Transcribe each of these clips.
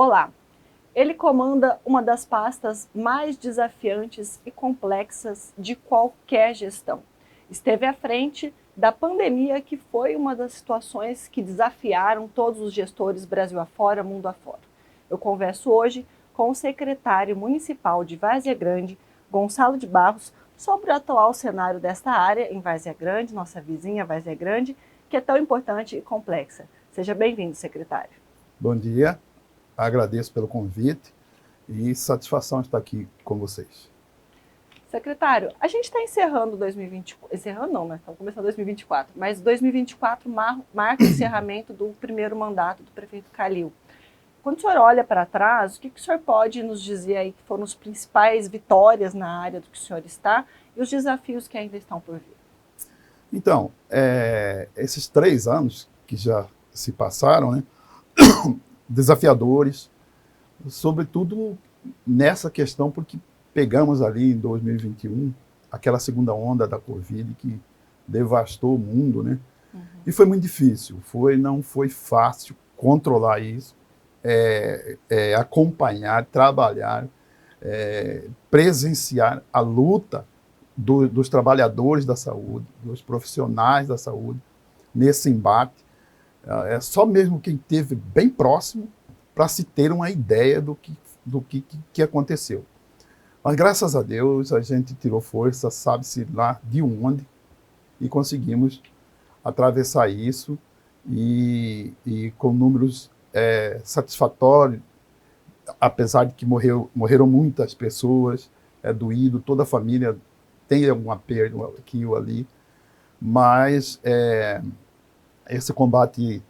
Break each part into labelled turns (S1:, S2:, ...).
S1: Olá! Ele comanda uma das pastas mais desafiantes e complexas de qualquer gestão. Esteve à frente da pandemia, que foi uma das situações que desafiaram todos os gestores Brasil afora, mundo afora. Eu converso hoje com o secretário municipal de Várzea Grande, Gonçalo de Barros, sobre o atual cenário desta área em Várzea Grande, nossa vizinha Várzea Grande, que é tão importante e complexa. Seja bem-vindo, secretário.
S2: Bom dia, agradeço pelo convite e satisfação estar aqui com vocês.
S1: Secretário, a gente está encerrando 2024, encerrando não, né? Estamos começando 2024, mas 2024 marca o encerramento do primeiro mandato do prefeito Calil. Quando o senhor olha para trás, o que o senhor pode nos dizer aí que foram as principais vitórias na área do que o senhor está e os desafios que ainda estão por vir?
S2: Então, esses 3 anos que já se passaram, né, desafiadores, sobretudo nessa questão, porque pegamos ali em 2021 aquela segunda onda da Covid que devastou o mundo, né? E foi muito difícil, não foi fácil controlar isso, acompanhar, trabalhar, presenciar a luta dos trabalhadores da saúde, dos profissionais da saúde, nesse embate. É só mesmo quem esteve bem próximo para se ter uma ideia do que aconteceu. Mas, graças a Deus, a gente tirou força, sabe-se lá de onde, e conseguimos atravessar isso, e com números satisfatórios, apesar de que morreram muitas pessoas, é doído, toda a família tem alguma perda aqui ou ali, mas esse combate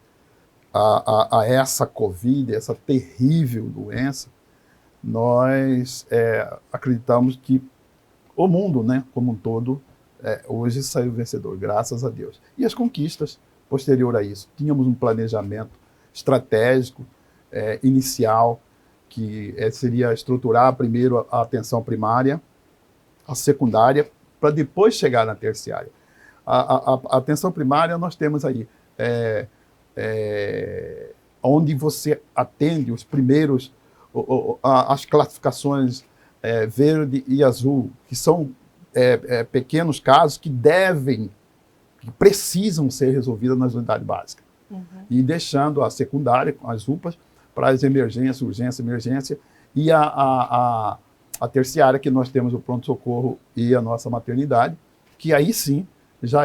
S2: a essa Covid, essa terrível doença, nós acreditamos que o mundo, né, como um todo, hoje saiu vencedor, graças a Deus. E as conquistas posterior a isso. Tínhamos um planejamento estratégico, inicial, que seria estruturar primeiro a atenção primária, a secundária, para depois chegar na terciária. A atenção primária nós temos aí, onde você atende os primeiros, as classificações verde e azul, que são pequenos casos que precisam ser resolvidos nas unidades básicas. E deixando a secundária, as UPAs, para as emergências, urgência, emergência, e a terciária, que nós temos o pronto-socorro e a nossa maternidade, que aí sim já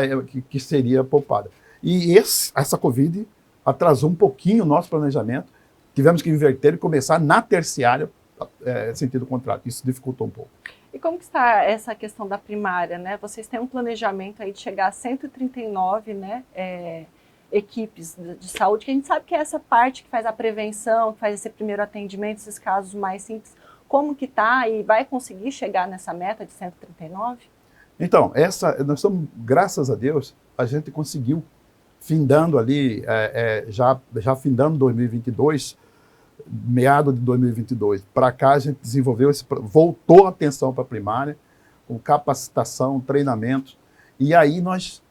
S2: que seria poupada. E essa Covid atrasou um pouquinho o nosso planejamento, tivemos que inverter e começar na terciária, sentido contrário. Isso dificultou um pouco.
S1: E como que está essa questão da primária, né? Vocês têm um planejamento aí de chegar a 139, né, equipes de saúde, que a gente sabe que é essa parte que faz a prevenção, que faz esse primeiro atendimento, esses casos mais simples. Como que está e vai conseguir chegar nessa meta de 139?
S2: Então, nós estamos, graças a Deus, a gente conseguiu, findando ali, já findando 2022, meado de 2022, para cá a gente desenvolveu voltou a atenção para a primária, com capacitação, treinamentos, e aí nós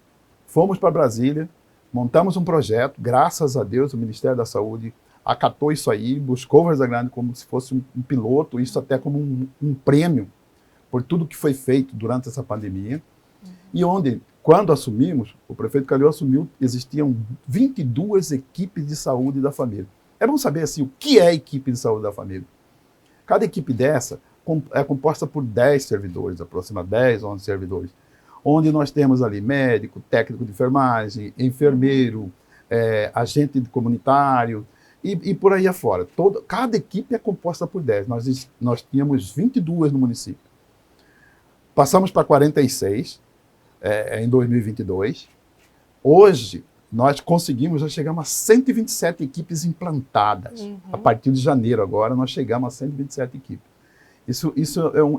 S2: fomos para Brasília, montamos um projeto, graças a Deus o Ministério da Saúde acatou isso aí, buscou Várzea Grande como se fosse um piloto, isso até como um prêmio por tudo que foi feito durante essa pandemia, e onde, quando assumimos, o prefeito Calil assumiu, existiam 22 equipes de saúde da família. É bom saber assim, o que é a equipe de saúde da família. Cada equipe dessa é composta por 10 servidores, aproximadamente 10, 11 servidores, onde nós temos ali médico, técnico de enfermagem, enfermeiro, agente comunitário, e por aí afora. Cada equipe é composta por 10. Nós tínhamos 22 no município. Passamos para 46 em 2022. Hoje, nós conseguimos, já chegamos a 127 equipes implantadas. A partir de janeiro agora, nós chegamos a 127 equipes. Isso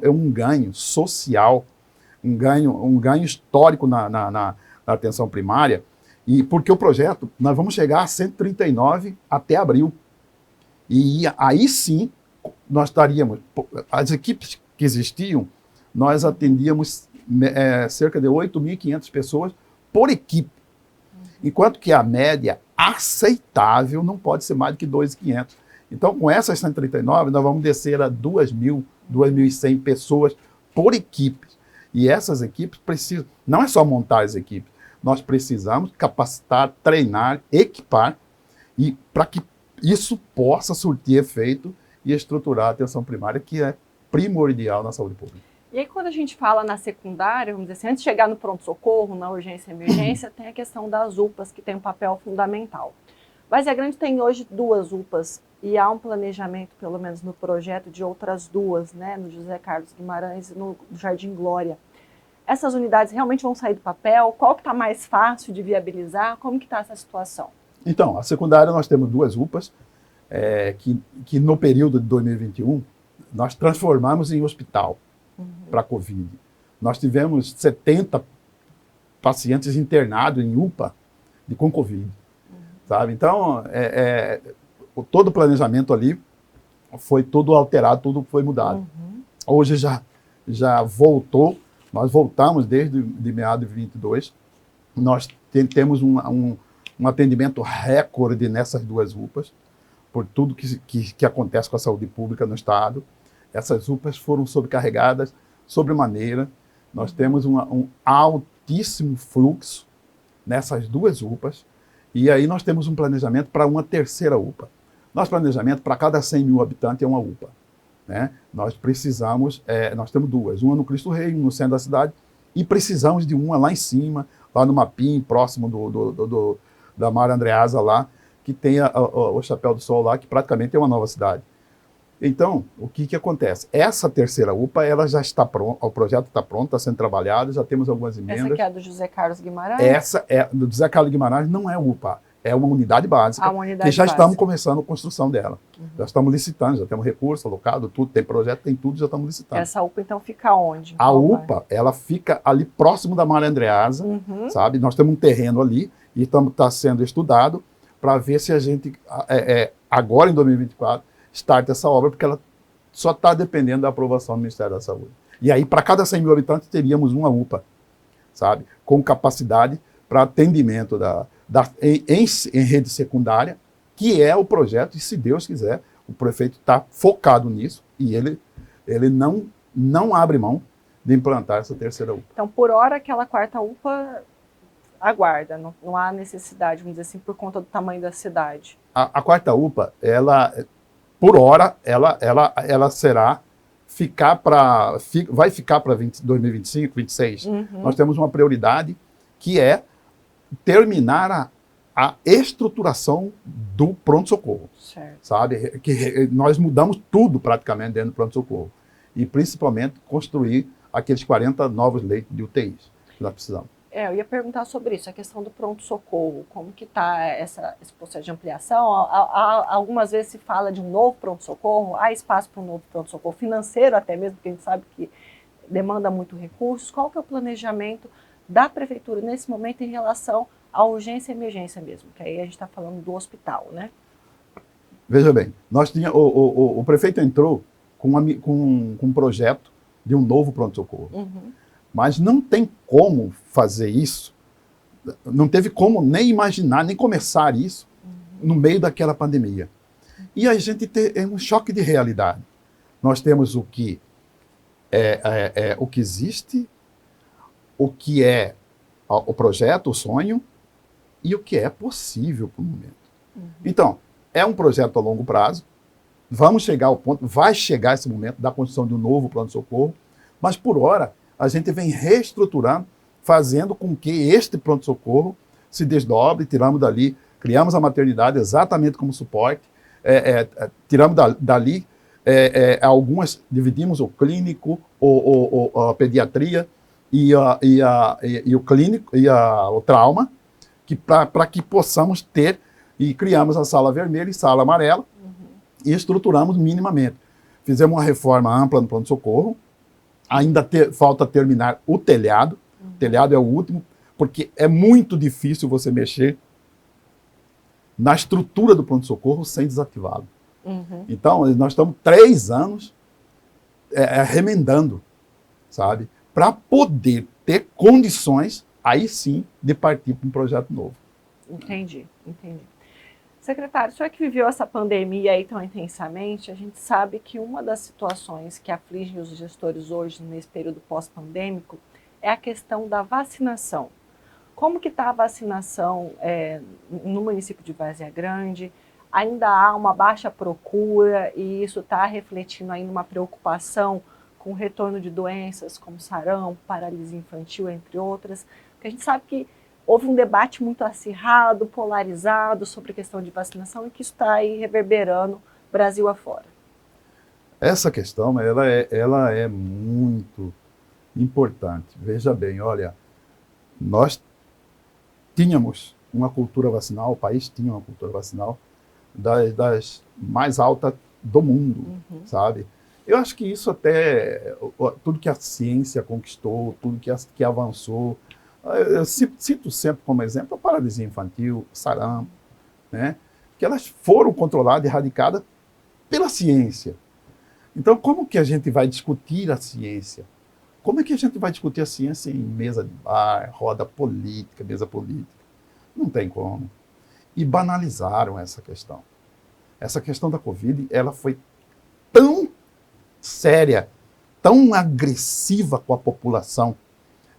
S2: é um ganho social, um ganho histórico na atenção primária, e porque o projeto, nós vamos chegar a 139 até abril. E aí sim, nós estaríamos, as equipes que existiam, nós atendíamos cerca de 8.500 pessoas por equipe, enquanto que a média aceitável não pode ser mais do que 2.500. Então, com essas 139, nós vamos descer a 2.000, 2.100 pessoas por equipe. E essas equipes precisam, não é só montar as equipes, nós precisamos capacitar, treinar, equipar, e para que isso possa surtir efeito e estruturar a atenção primária, que é primordial na saúde pública.
S1: E aí, quando a gente fala na secundária, vamos dizer assim, antes de chegar no pronto-socorro, na urgência e emergência, tem a questão das UPAs, que tem um papel fundamental. Várzea Grande tem hoje 2 UPAs, e há um planejamento, pelo menos no projeto, de outras 2, né, no José Carlos Guimarães e no Jardim Glória. Essas unidades realmente vão sair do papel? Qual que está mais fácil de viabilizar? Como que está essa situação?
S2: Então, a secundária nós temos 2 UPAs, que no período de 2021, nós transformamos em hospital para Covid. Nós tivemos 70 pacientes internados em UPA com Covid. Sabe? Então, todo o planejamento ali foi tudo alterado, tudo foi mudado. Hoje já voltou, nós voltamos desde meados de 22, nós temos um atendimento recorde nessas 2 UPAs, por tudo que acontece com a saúde pública no Estado. Essas UPAs foram sobrecarregadas sobremaneira. Nós temos um altíssimo fluxo nessas 2 UPAs, e aí nós temos um planejamento para uma terceira UPA. Nosso planejamento, para cada 100.000 habitantes, é uma UPA. Né? Nós precisamos, nós temos 2, uma no Cristo Rei, uma no centro da cidade, e precisamos de uma lá em cima, lá no Mapim, próximo da Maria Andreasa lá, que tem o Chapéu do Sol lá, que praticamente é uma nova cidade. Então, o que acontece? Essa terceira UPA, ela já está pronta, o projeto está pronto, está sendo trabalhado, já temos algumas emendas.
S1: Essa que é a do José Carlos Guimarães?
S2: Essa do José Carlos Guimarães não é UPA, é uma unidade básica, que já estamos começando a construção dela. Já estamos licitando, já temos recurso alocado, tudo, tem projeto, tem tudo, já estamos licitando.
S1: Essa UPA, então, fica onde?
S2: A UPA, ela fica ali próximo da Maria Andreasa, sabe? Nós temos um terreno ali e está sendo estudado para ver se a gente, agora em 2024, starta essa obra, porque ela só está dependendo da aprovação do Ministério da Saúde. E aí, para cada 100.000 habitantes, teríamos uma UPA, sabe? Com capacidade para atendimento em rede secundária, que é o projeto, e se Deus quiser, o prefeito está focado nisso, e ele não abre mão de implantar essa terceira UPA.
S1: Então, por hora, aquela 4ª UPA aguarda, não há necessidade, vamos dizer assim, por conta do tamanho da cidade.
S2: A 4ª UPA, por hora, ela vai ficar para 2025, 2026. Nós temos uma prioridade que é terminar a estruturação do pronto-socorro. Sabe? Que nós mudamos tudo praticamente dentro do pronto-socorro. E principalmente construir aqueles 40 novos leitos de UTIs que nós precisamos.
S1: Eu ia perguntar sobre isso, a questão do pronto-socorro, como que está esse processo de ampliação? Algumas vezes se fala de um novo pronto-socorro, há espaço para um novo pronto-socorro financeiro até mesmo, porque a gente sabe que demanda muito recursos. Qual que é o planejamento da prefeitura nesse momento em relação à urgência e emergência mesmo? Que aí a gente está falando do hospital, né?
S2: Veja bem, o prefeito entrou com um projeto de um novo pronto-socorro. Mas não tem como fazer isso, não teve como nem imaginar, nem começar isso no meio daquela pandemia. E a gente tem um choque de realidade. Nós temos o que existe, o que é o projeto, o sonho, e o que é possível para o momento. Então, é um projeto a longo prazo, vamos chegar ao ponto, vai chegar esse momento da construção de um novo pronto-socorro, mas por hora, a gente vem reestruturando, fazendo com que este pronto-socorro se desdobre, tiramos dali, criamos a maternidade exatamente como suporte, tiramos dali algumas, dividimos o clínico, a pediatria e o clínico e o trauma, para que possamos ter, e criamos a sala vermelha e sala amarela, e estruturamos minimamente. Fizemos uma reforma ampla no pronto-socorro, ainda falta terminar o telhado. O telhado é o último, porque é muito difícil você mexer na estrutura do pronto-socorro sem desativá-lo. Então, nós estamos 3 anos remendando, sabe? Para poder ter condições, aí sim, de partir para um projeto novo.
S1: Entendi. Secretário, o senhor que viveu essa pandemia aí tão intensamente, a gente sabe que uma das situações que afligem os gestores hoje, nesse período pós-pandêmico, é a questão da vacinação. Como que está a vacinação no município de Várzea Grande? Ainda há uma baixa procura e isso está refletindo aí numa preocupação com o retorno de doenças como sarampo, paralisia infantil, entre outras. Porque a gente sabe que houve um debate muito acirrado, polarizado sobre a questão de vacinação e que isso está aí reverberando Brasil afora.
S2: Essa questão, ela é muito importante. Veja bem, olha, nós tínhamos uma cultura vacinal, o país tinha uma cultura vacinal das mais altas do mundo, sabe? Eu acho que isso até, tudo que a ciência conquistou, tudo que avançou, eu cito sempre como exemplo a paralisia infantil, sarampo, né? Que elas foram controladas e erradicadas pela ciência. Então, como que a gente vai discutir a ciência? Como é que a gente vai discutir a ciência em mesa de bar, roda política, mesa política? Não tem como. E banalizaram essa questão. Essa questão da Covid, ela foi tão séria, tão agressiva com a população.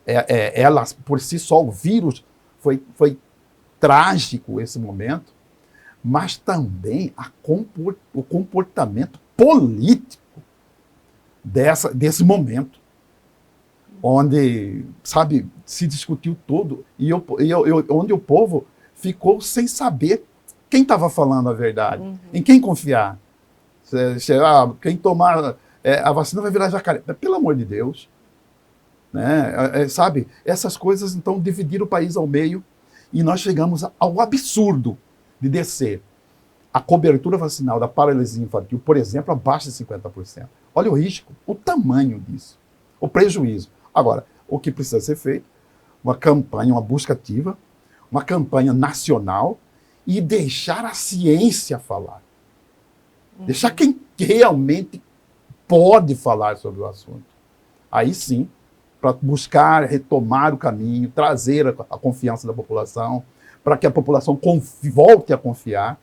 S2: Ela, por si só, o vírus foi trágico esse momento, mas também o comportamento político desse momento, onde, sabe, se discutiu tudo e onde o povo ficou sem saber quem estava falando a verdade, em quem confiar. Quem tomar a vacina vai virar jacaré. Pelo amor de Deus. Né? Sabe, essas coisas, então, dividiram o país ao meio e nós chegamos ao absurdo de descer a cobertura vacinal da paralisia infantil, por exemplo, abaixo de 50%. Olha o risco, o tamanho disso, o prejuízo. Agora, o que precisa ser feito? Uma campanha, uma busca ativa, uma campanha nacional e deixar a ciência falar. Deixar quem realmente pode falar sobre o assunto. Aí sim, para buscar retomar o caminho, trazer a confiança da população, para que a população volte a confiar,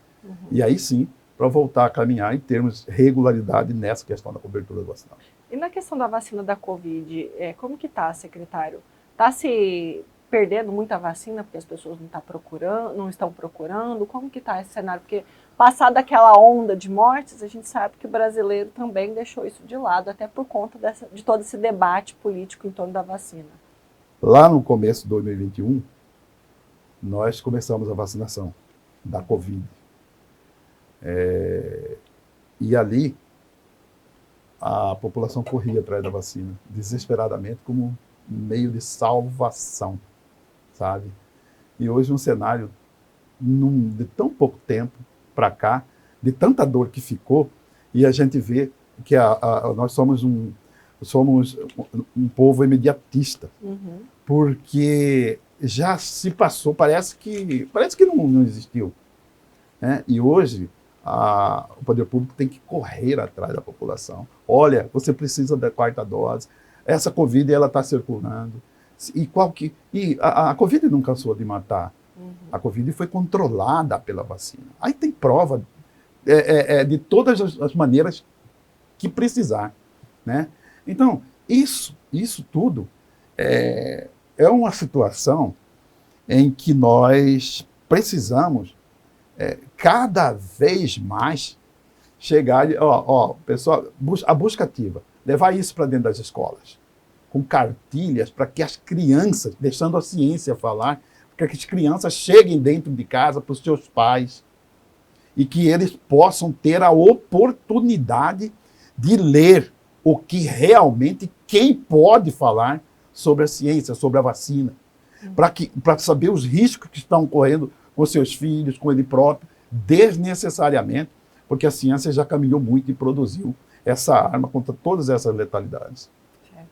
S2: e aí sim, para voltar a caminhar em termos de regularidade nessa questão da cobertura vacinal.
S1: E na questão da vacina da Covid, como que está, secretário? Está se perdendo muita vacina porque as pessoas não estão procurando? Como que está esse cenário? Porque passada aquela onda de mortes, a gente sabe que o brasileiro também deixou isso de lado, até por conta de todo esse debate político em torno da vacina.
S2: Lá no começo de 2021, nós começamos a vacinação da Covid. E ali, a população corria atrás da vacina, desesperadamente, como meio de salvação, sabe? E hoje um cenário de tão pouco tempo para cá, de tanta dor que ficou, e a gente vê que nós somos um povo imediatista, porque já se passou, parece que não existiu. Né? E hoje o poder público tem que correr atrás da população. Olha, você precisa da quarta dose, essa Covid está circulando. E a Covid não cansou de matar. A Covid foi controlada pela vacina. Aí tem prova de todas as maneiras que precisar. Né? Então, isso tudo é uma situação em que nós precisamos cada vez mais chegar, pessoal, a busca ativa, levar isso para dentro das escolas, com cartilhas para que as crianças, deixando a ciência falar, para que as crianças cheguem dentro de casa para os seus pais e que eles possam ter a oportunidade de ler o que realmente quem pode falar sobre a ciência, sobre a vacina, para saber os riscos que estão correndo com seus filhos, com ele próprio, desnecessariamente, porque a ciência já caminhou muito e produziu essa arma contra todas essas letalidades.
S1: Certo.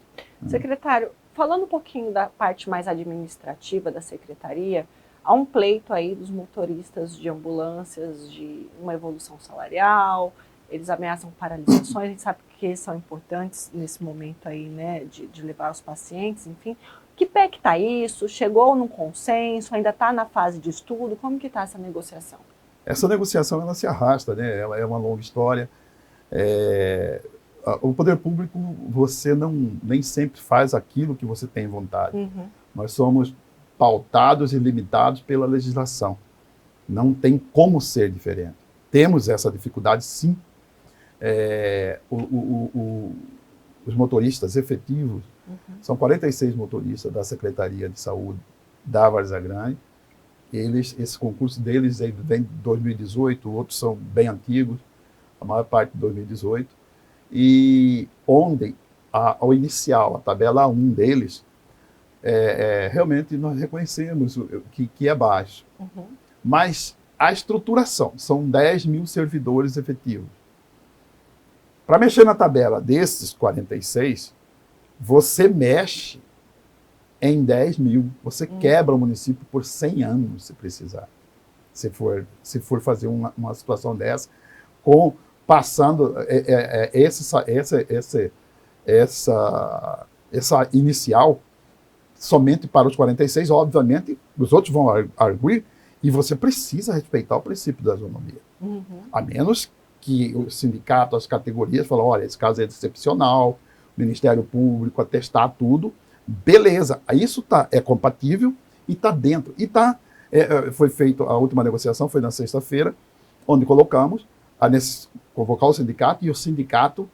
S1: Secretário, falando um pouquinho da parte mais administrativa da secretaria, há um pleito aí dos motoristas de ambulâncias de uma evolução salarial, eles ameaçam paralisações, a gente sabe que são importantes nesse momento aí, né, de levar os pacientes, enfim. Que pé que está isso? Chegou num consenso? Ainda está na fase de estudo? Como que está essa negociação?
S2: Essa negociação ela se arrasta, né? Ela é uma longa história. O poder público, você nem sempre faz aquilo que você tem vontade. Nós somos pautados e limitados pela legislação. Não tem como ser diferente. Temos essa dificuldade, sim. Os motoristas efetivos, são 46 motoristas da Secretaria de Saúde da Várzea Grande. Esse concurso deles vem de 2018, outros são bem antigos, a maior parte de 2018. E onde, ao inicial, a tabela 1 deles, realmente nós reconhecemos que é baixo. Mas a estruturação, são 10 mil servidores efetivos. Para mexer na tabela desses 46, você mexe em 10 mil. Você quebra o município por 100 anos, se precisar. Se for fazer uma situação dessa, passando essa inicial somente para os 46, obviamente, os outros vão arguir, e você precisa respeitar o princípio da isonomia. A menos que o sindicato, as categorias, falam, olha, esse caso é excepcional, o Ministério Público atestar tudo, beleza, isso é compatível e está dentro. E foi feita, a última negociação foi na sexta-feira, onde colocamos convocar o sindicato, e o sindicato,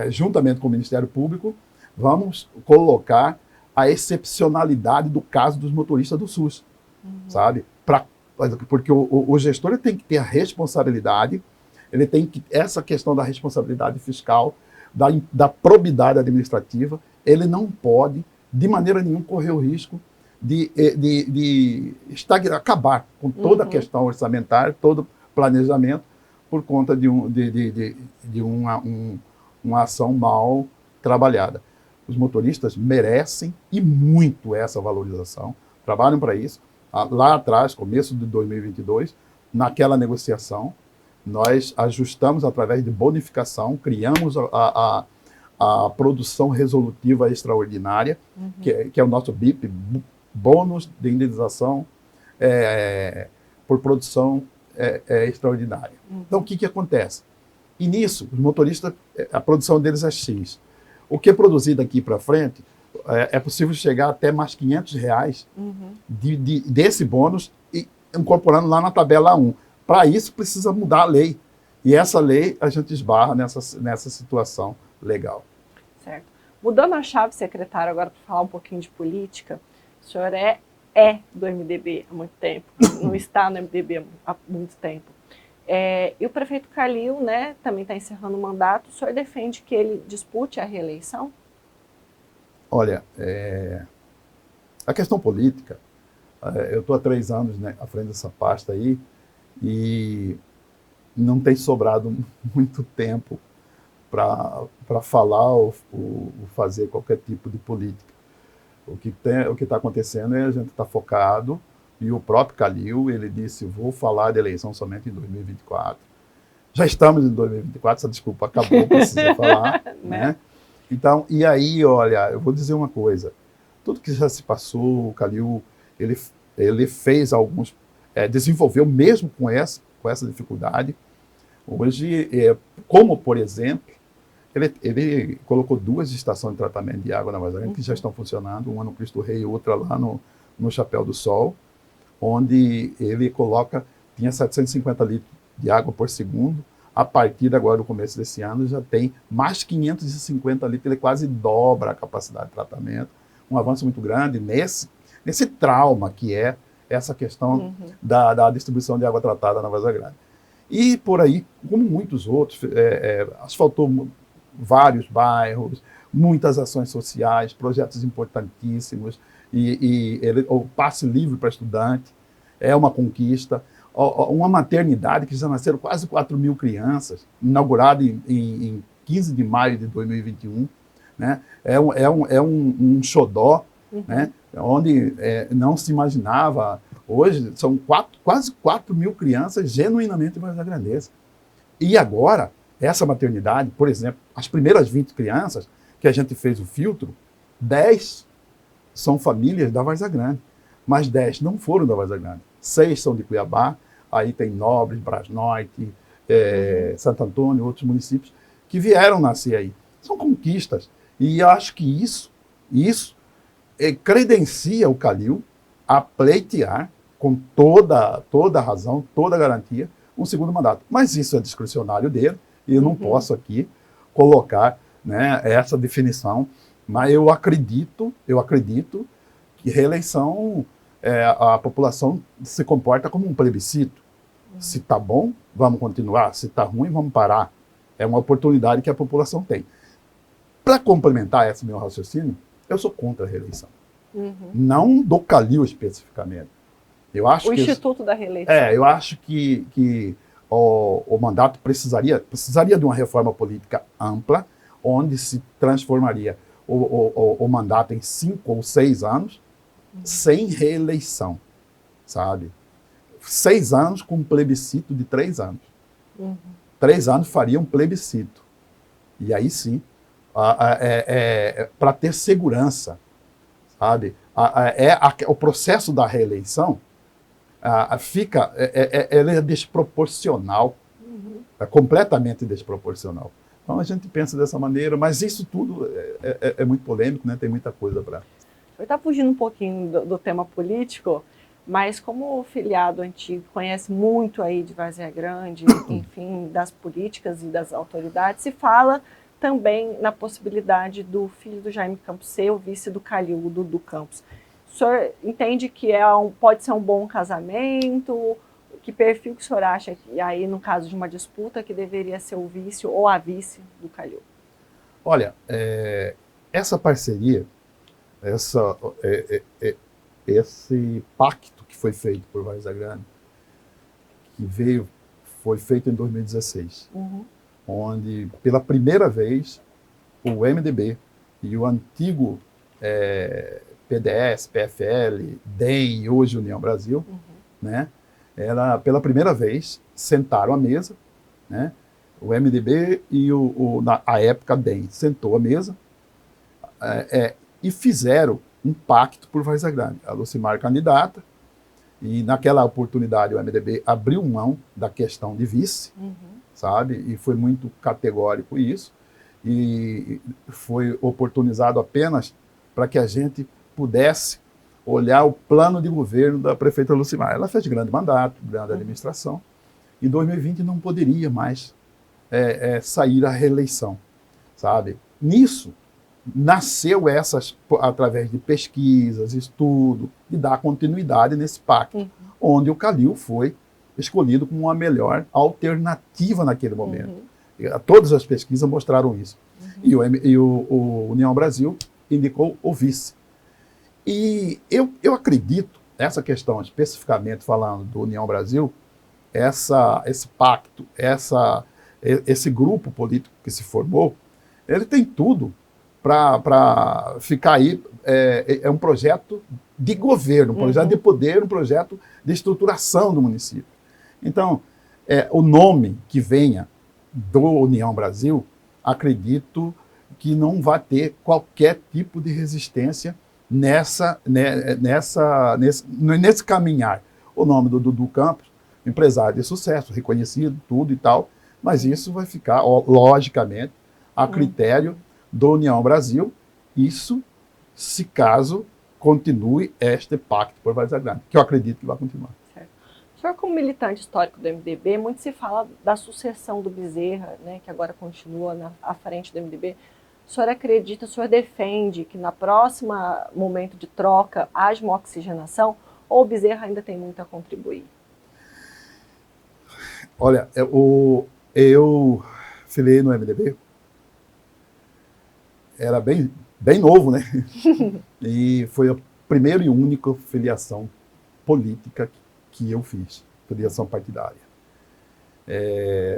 S2: juntamente com o Ministério Público, vamos colocar a excepcionalidade do caso dos motoristas do SUS, sabe? Porque o gestor ele tem que ter a responsabilidade, ele tem que, essa questão da responsabilidade fiscal, da probidade administrativa, ele não pode, de maneira nenhuma, correr o risco de acabar com toda a questão orçamentária, todo o planejamento, por conta de uma ação mal trabalhada. Os motoristas merecem e muito essa valorização, trabalham para isso. Lá atrás, começo de 2022, naquela negociação, nós ajustamos através de bonificação, criamos a produção resolutiva extraordinária, que é o nosso BIP, bônus de indenização por produção extraordinária. Então, o que acontece? E nisso, os motoristas, a produção deles é X. O que é produzido daqui para frente, é possível chegar até mais R$500 desse bônus, e incorporando lá na tabela 1. Para isso, precisa mudar a lei. E essa lei, a gente esbarra nessa situação legal.
S1: Certo. Mudando a chave, secretário, agora para falar um pouquinho de política, o senhor é do MDB há muito tempo, não está no MDB há muito tempo. E o prefeito Calil, né, também está encerrando o mandato. O senhor defende que ele dispute a reeleição?
S2: Olha, a questão política, eu estou há 3 anos, né, à frente dessa pasta aí, e não tem sobrado muito tempo para falar ou fazer qualquer tipo de política. O que está acontecendo é a gente está focado, e o próprio Calil, ele disse, vou falar de eleição somente em 2024. Já estamos em 2024, essa desculpa acabou, precisa falar, né? Então, e aí, olha, eu vou dizer uma coisa, tudo que já se passou, o Calil, ele fez alguns, desenvolveu mesmo com essa dificuldade. Hoje, como por exemplo, ele colocou 2 estações de tratamento de água na Várzea Grande que já estão funcionando, uma no Cristo Rei e outra lá no Chapéu do Sol, onde ele tinha 750 litros de água por segundo, a partir agora do começo desse ano já tem mais 550 litros, ele quase dobra a capacidade de tratamento, um avanço muito grande nesse trauma que é essa questão da distribuição de água tratada na Várzea Grande. E por aí, como muitos outros, asfaltou vários bairros, muitas ações sociais, projetos importantíssimos, o passe livre para estudante é uma conquista, uma maternidade que já nasceram quase 4 mil crianças, inaugurada em 15 de maio de 2021, né? É um xodó, né? Onde não se imaginava. Hoje são quase 4 mil crianças genuinamente varzagrandenses. E agora, essa maternidade, por exemplo, as primeiras 20 crianças que a gente fez o filtro, 10 são famílias da Várzea Grande, mas 10 não foram da Várzea Grande. 6 são de Cuiabá, aí tem Nobres, Brasnorte, Santo Antônio, outros municípios, que vieram nascer aí. São conquistas. E eu acho que isso credencia o Calil a pleitear, com toda a razão, toda a garantia, um segundo mandato. Mas isso é discricionário dele, e eu não posso aqui colocar, né, essa definição, mas eu acredito que reeleição, a população se comporta como um plebiscito. Se está bom, vamos continuar. Se está ruim, vamos parar. É uma oportunidade que a população tem. Para complementar esse meu raciocínio, eu sou contra a reeleição. Não do Calil especificamente. Eu acho
S1: Instituto da reeleição.
S2: Eu acho que o mandato precisaria de uma reforma política ampla, onde se transformaria o mandato em 5 ou 6 anos, sem reeleição, sabe? 6 anos com um plebiscito de 3 anos. 3 anos faria um plebiscito. E aí sim, para ter segurança, sabe? O processo da reeleição ele é desproporcional, é completamente desproporcional. Então a gente pensa dessa maneira, mas isso tudo é muito polêmico, né? Tem muita coisa para...
S1: Eu estava fugindo um pouquinho do tema político, mas como filiado antigo, conhece muito aí de Várzea Grande, enfim, das políticas e das autoridades, se fala também na possibilidade do filho do Jaime Campos ser o vice do Calil, do Dudu Campos. O senhor entende que pode ser um bom casamento? Que perfil que o senhor acha que aí, no caso de uma disputa, que deveria ser o vice ou a vice do Calil?
S2: Olha, essa parceria, esse pacto que foi feito por Várzea Grande, foi feito em 2016, onde, pela primeira vez, o MDB e o antigo PDS, PFL, DEM e hoje União Brasil, né, pela primeira vez, sentaram à mesa, né, o MDB e na época DEM sentou à mesa e fizeram um pacto por Várzea Grande. A Lucimar candidata, e naquela oportunidade o MDB abriu mão da questão de vice, sabe? E foi muito categórico isso, e foi oportunizado apenas para que a gente pudesse olhar o plano de governo da prefeita Lucimar. Ela fez grande mandato, grande administração, em 2020 não poderia mais sair à reeleição, sabe? Nisso, nasceu através de pesquisas, estudo, e dar continuidade nesse pacto, onde o Calil foi escolhido como a melhor alternativa naquele momento. Todas as pesquisas mostraram isso. E o União Brasil indicou o vice. E eu acredito, essa questão especificamente falando do União Brasil, esse pacto, esse grupo político que se formou, ele tem tudo para ficar aí. É um projeto de governo, um projeto de poder, um projeto de estruturação do município. Então, o nome que venha do União Brasil, acredito que não vai ter qualquer tipo de resistência nesse caminhar. O nome do Dudu Campos, empresário de sucesso, reconhecido, tudo e tal, mas isso vai ficar, logicamente, a critério do União Brasil, isso se caso continue este pacto por Várzea Grande, que eu acredito que vai continuar.
S1: Certo. O senhor, como militante histórico do MDB, muito se fala da sucessão do Bezerra, né, que agora continua à frente do MDB. O senhor acredita, o senhor defende que na próxima momento de troca haja uma oxigenação, ou o Bezerra ainda tem muito a contribuir?
S2: Olha, eu filiei no MDB, era bem novo, né? E foi a primeira e única filiação política que eu fiz, filiação partidária.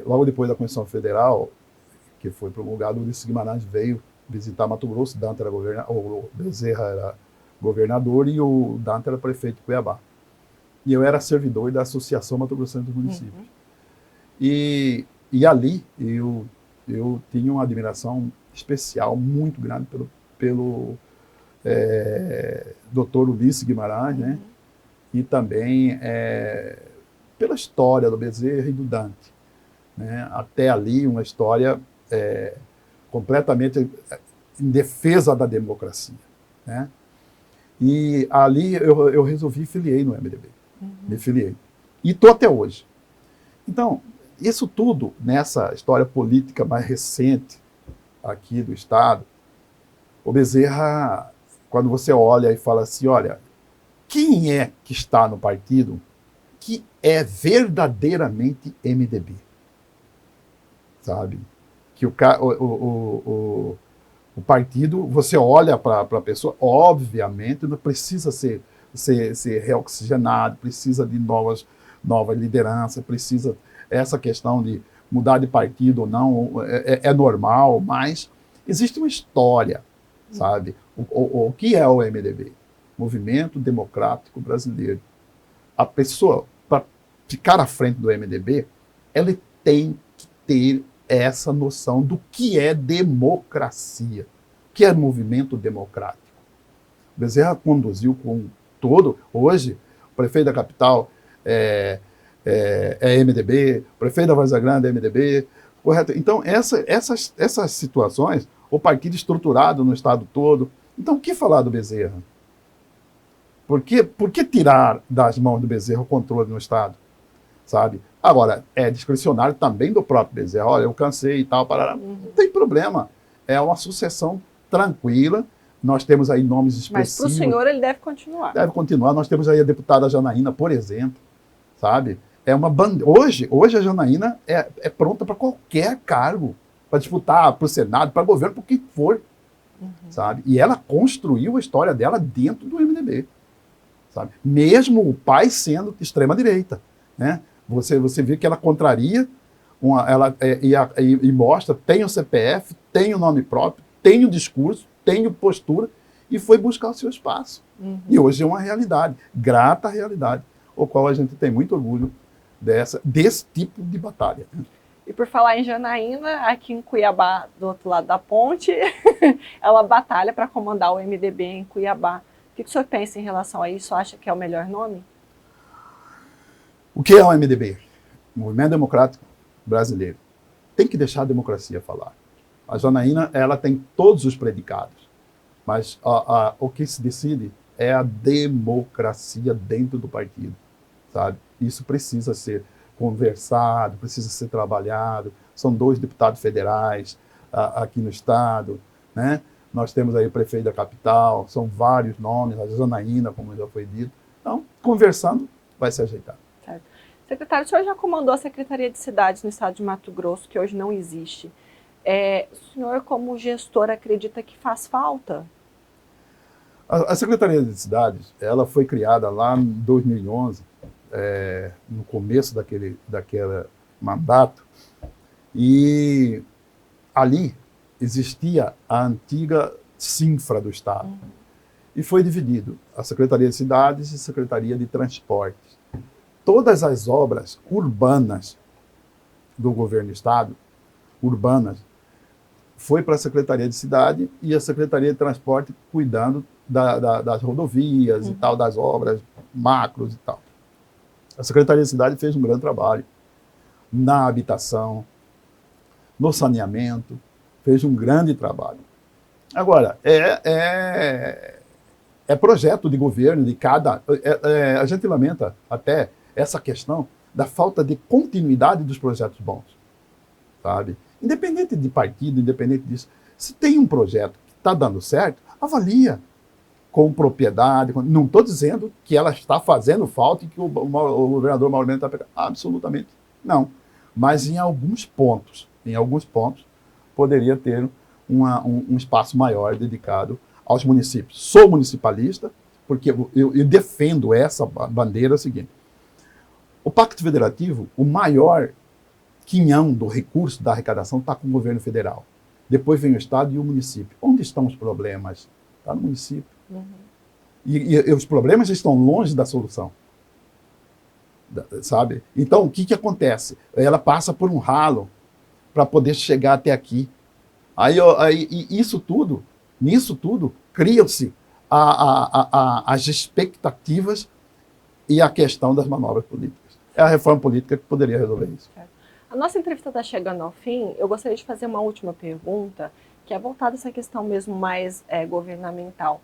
S2: Logo depois da Constituição Federal, que foi promulgado, o Ulisses Guimarães veio visitar Mato Grosso, Dante era o Bezerra era governador e o Dante era prefeito de Cuiabá. E eu era servidor da Associação Mato Grossense dos Municípios. E ali eu tinha uma admiração especial, muito grande pelo Dr. Ulisses Guimarães, né? E também pela história do Bezerra e do Dante. Né? Até ali, uma história completamente em defesa da democracia. Né? E ali eu resolvi filiei no MDB. Me filiei. E estou até hoje. Então, isso tudo, nessa história política mais recente aqui do Estado, o Bezerra, quando você olha e fala assim, olha, quem é que está no partido que é verdadeiramente MDB? Sabe? Que o partido, você olha para a pessoa, obviamente, não precisa ser reoxigenado, precisa de novas lideranças, precisa essa questão de mudar de partido ou não, é normal, mas existe uma história, sabe? O que é o MDB? Movimento Democrático Brasileiro. A pessoa, para ficar à frente do MDB, ela tem que ter essa noção do que é democracia, o que é movimento democrático. Bezerra conduziu com todo, hoje, o prefeito da capital é MDB, o prefeito da Várzea Grande é MDB, correto? Então, essas situações, o partido estruturado no estado todo. Então, o que falar do Bezerra? Por que tirar das mãos do Bezerra o controle no estado? Sabe? Agora, é discricionário também do próprio Bezerra. Olha, eu cansei e tal, parará. Não tem problema. É uma sucessão tranquila. Nós temos aí nomes expressivos.
S1: Mas para o senhor ele deve continuar.
S2: Deve continuar. Nós temos aí a deputada Janaína, por exemplo. Sabe? É uma hoje a Janaína é pronta para qualquer cargo. Para disputar para o Senado, para governo, para o que for. Sabe? E ela construiu a história dela dentro do MDB. Sabe? Mesmo o pai sendo extrema-direita. Né? Você vê que ela contraria, e mostra, tem o CPF, tem o nome próprio, tem o discurso, tem postura, e foi buscar o seu espaço. E hoje é uma realidade, grata realidade, o qual a gente tem muito orgulho desse tipo de batalha.
S1: E por falar em Janaína, aqui em Cuiabá, do outro lado da ponte, ela batalha para comandar o MDB em Cuiabá. O que o senhor pensa em relação a isso? Acha que é o melhor nome?
S2: O que é o MDB? Movimento Democrático Brasileiro. Tem que deixar a democracia falar. A Janaína, ela tem todos os predicados, mas o que se decide é a democracia dentro do partido, sabe? Isso precisa ser conversado, precisa ser trabalhado. São 2 deputados federais aqui no estado, né? Nós temos aí o prefeito da capital, são vários nomes, a Janaína, como já foi dito. Então, conversando, vai se ajeitar.
S1: Certo. Secretário, o senhor já comandou a Secretaria de Cidades no estado de Mato Grosso, que hoje não existe. O senhor, como gestor, acredita que faz falta?
S2: A Secretaria de Cidades, ela foi criada lá em 2011, no começo daquele mandato, e ali existia a antiga Cinfra do Estado. E foi dividido a Secretaria de Cidades e a Secretaria de Transportes. Todas as obras urbanas do governo do Estado, foi para a Secretaria de Cidade e a Secretaria de Transporte cuidando das rodovias e tal, das obras macros e tal. A Secretaria de Cidade fez um grande trabalho na habitação, no saneamento, fez um grande trabalho. Agora, é projeto de governo de cada... a gente lamenta até essa questão da falta de continuidade dos projetos bons, sabe? Independente de partido, independente disso, se tem um projeto que está dando certo, avalia com propriedade. Não estou dizendo que ela está fazendo falta e que o governador Mauro Mendes está pegando. Absolutamente não. Mas em alguns pontos, poderia ter um espaço maior dedicado aos municípios. Sou municipalista, porque eu defendo essa bandeira seguinte. O Pacto Federativo, o maior quinhão do recurso da arrecadação está com o governo federal. Depois vem o Estado e o município. Onde estão os problemas? Está no município. E os problemas estão longe da solução. Sabe? Então, o que acontece? Ela passa por um ralo para poder chegar até aqui. Nisso tudo, criam-se as expectativas e a questão das manobras políticas. É a reforma política que poderia resolver isso.
S1: A nossa entrevista está chegando ao fim. Eu gostaria de fazer uma última pergunta, que é voltada a essa questão mesmo mais governamental.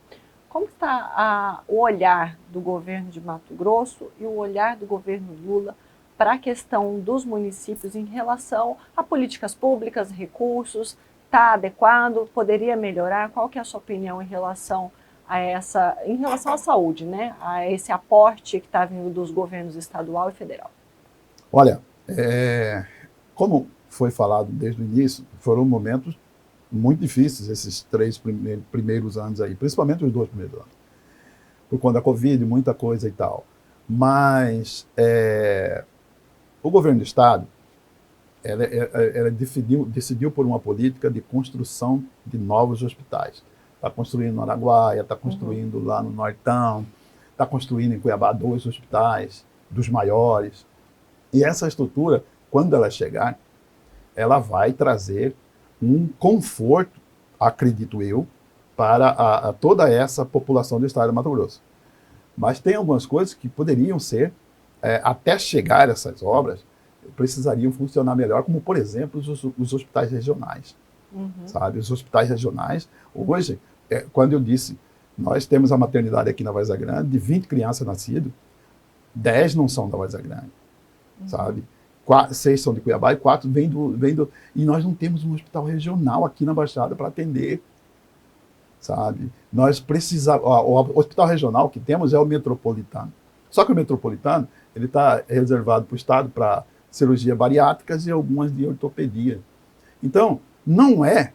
S1: Como está o olhar do governo de Mato Grosso e o olhar do governo Lula para a questão dos municípios em relação a políticas públicas, recursos? Está adequado? Poderia melhorar? Qual que é a sua opinião em relação à saúde, né? A esse aporte que está vindo dos governos estadual e federal?
S2: Olha, como foi falado desde o início, foram momentos muito difíceis esses 3 primeiros anos aí, principalmente os 2 primeiros anos, por conta da Covid, muita coisa e tal. Mas o governo do estado ela decidiu por uma política de construção de novos hospitais. Está construindo no Araguaia, está construindo lá no Nortão, está construindo em Cuiabá 2 hospitais, dos maiores. E essa estrutura, quando ela chegar, ela vai trazer um conforto, acredito eu, para toda essa população do estado de Mato Grosso. Mas tem algumas coisas que poderiam ser, até chegar essas obras, precisariam funcionar melhor, como, por exemplo, os hospitais regionais. Sabe? Os hospitais regionais, hoje, quando eu disse, nós temos a maternidade aqui na Várzea Grande, de 20 crianças nascidas, 10 não são da Várzea Grande, sabe? 6 são de Cuiabá e 4 vêm do... E nós não temos um hospital regional aqui na Baixada para atender, sabe? Nós precisamos... O hospital regional que temos é o Metropolitano. Só que o Metropolitano, ele está reservado para o Estado para cirurgia bariátricas e algumas de ortopedia. Então, não é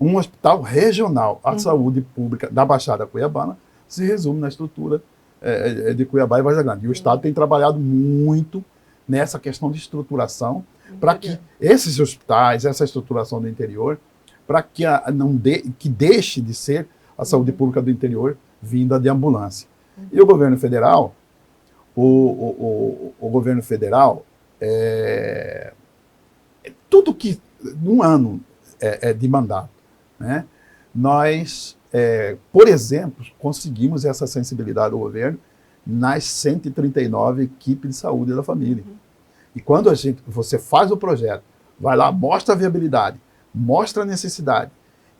S2: um hospital regional. A saúde pública da Baixada Cuiabana se resume na estrutura de Cuiabá e Várzea Grande. E o Estado tem trabalhado muito nessa questão de estruturação para que esses hospitais, essa estruturação do interior, para que que deixe de ser a saúde pública do interior vinda de ambulância. E o governo federal, o governo federal, tudo que num ano de mandato, né, nós, por exemplo, conseguimos essa sensibilidade do governo nas 139 equipes de saúde da família. E quando você faz o projeto, vai lá, mostra a viabilidade, mostra a necessidade,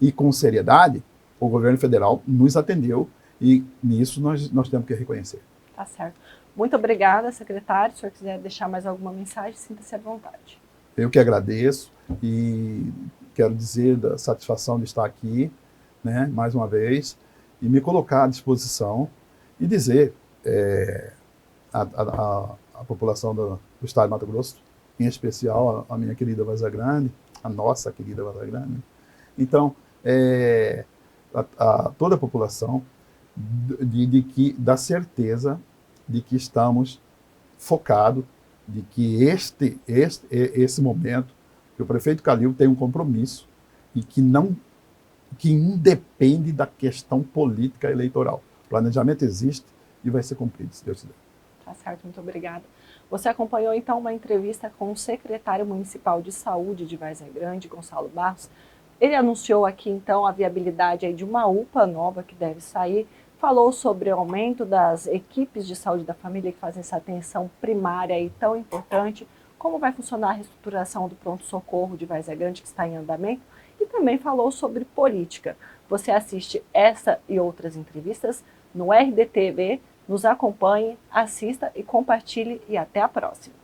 S2: e com seriedade, o governo federal nos atendeu, e nisso nós temos que reconhecer.
S1: Tá certo. Muito obrigada, secretário. Se o senhor quiser deixar mais alguma mensagem, sinta-se à vontade.
S2: Eu que agradeço e quero dizer da satisfação de estar aqui, né, mais uma vez, e me colocar à disposição e dizer à população do estado de Mato Grosso, em especial a minha querida Várzea Grande, a nossa querida Várzea Grande. Então, a toda a população da certeza de que estamos focados, de que esse momento, que o prefeito Calil tem um compromisso e que independe da questão política eleitoral. O planejamento existe e vai ser cumprido, se Deus quiser.
S1: Tá certo, muito obrigada. Você acompanhou então uma entrevista com o secretário municipal de saúde de Várzea Grande, Gonçalo Barros. Ele anunciou aqui então a viabilidade aí de uma UPA nova que deve sair, falou sobre o aumento das equipes de saúde da família que fazem essa atenção primária aí tão importante, como vai funcionar a reestruturação do pronto-socorro de Várzea Grande que está em andamento, e também falou sobre política. Você assiste essa e outras entrevistas no RDTV, nos acompanhe, assista e compartilhe, e até a próxima.